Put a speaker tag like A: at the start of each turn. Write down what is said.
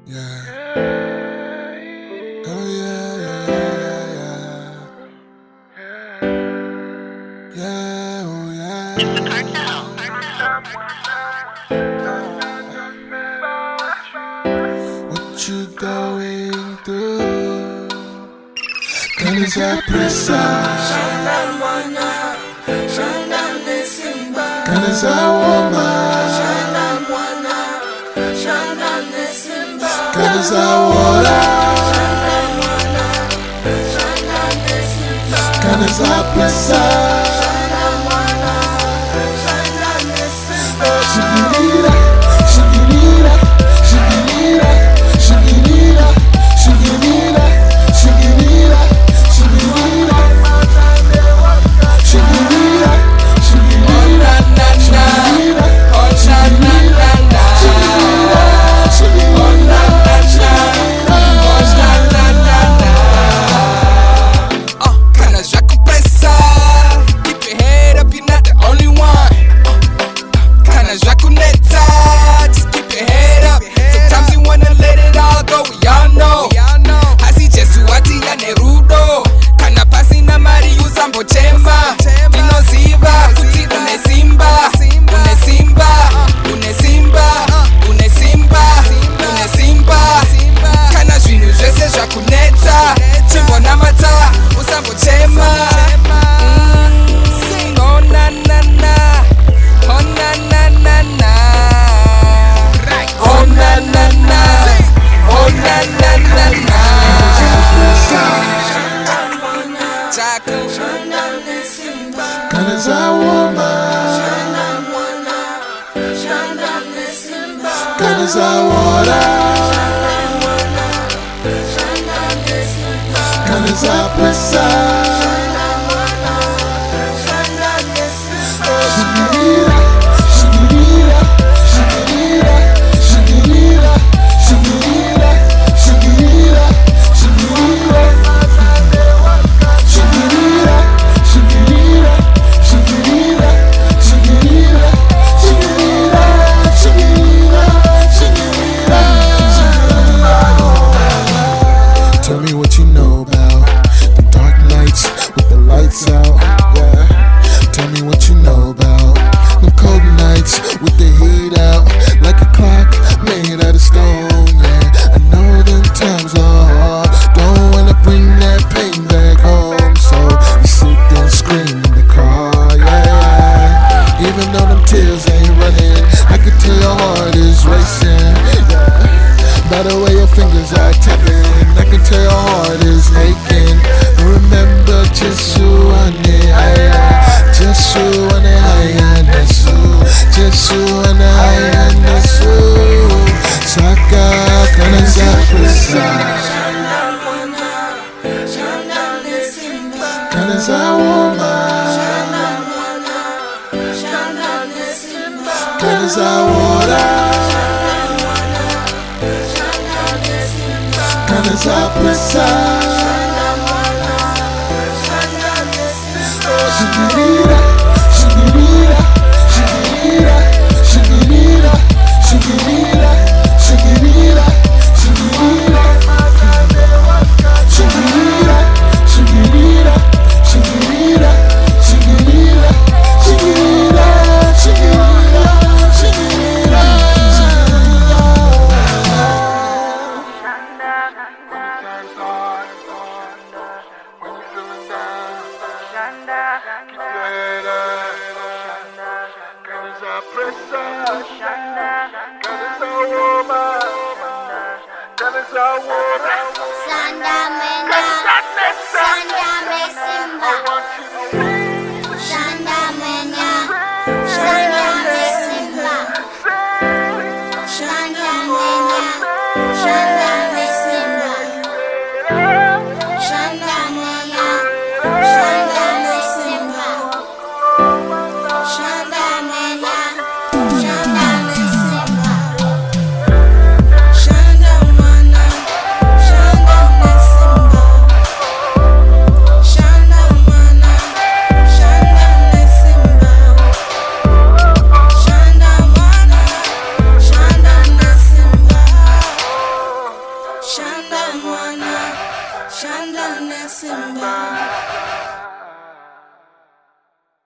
A: Yeah. Oh yeah, yeah, yeah, yeah. Yeah, oh yeah.
B: It's the Cahtel.
A: What you going through? Kanisa presa, kanisa woma, kanisa wora, kanisa presa. Shingirira, Shingirira, Shingirira, Shingirira, Shingirira, Shingirira, Shingirira, Shingirira, Shingirira,
C: Kinda já compressar. Keep your head up, you're not the only one. Kinda já conecta. Just keep your head up. Sometimes you wanna let it all go, we all know. Hasi Jesu ati ya Nerudo. Kana pasi na mari usambo chema. Inoziva, kuti unesimba. Unesimba, unesimba, unesimba, unesimba. Kana zvinhu zvese zvakunetsa. Chimbona mata, usambo chema. Sing oh na na na. Oh na na na na. Oh na na na. Oh na na na na. Chaku.
A: kanisa woma, kanisa wora, kanisa presa. Shingirira, Shingirira, Shingirira, Shingirira, Shingirira, Shingirira, Shingirira, Shingirira, Shingirira, Shingirira, Shingirira, Shingirira, Shingirira, Shingirira. Tell me what you know about the dark nights with the lights out. Yeah. Tell me what you know about the cold nights with the heat out, like a clock made out of stone. Yeah, I know them times are hard. Don't wanna bring that pain back home, so you sit there and scream in the car. Yeah, even though them tears ain't running, I can tell your heart is racing. Yeah, by the way your fingers are tapping, I can tell your heart is aching. Remember just you and it, just you and it, just you and it. Saka kanisa presa, kanisa woma, kanisa wora, kanisa presa. Shingirira, Shingirira, Shingirira, Shingirira, Shingirira, Shingirira, Shingirira, Shingirira, Shingirira, Shingirira, Shingirira, Shingirira, Shingirira,
B: Shanda mwana, shanda nesimba.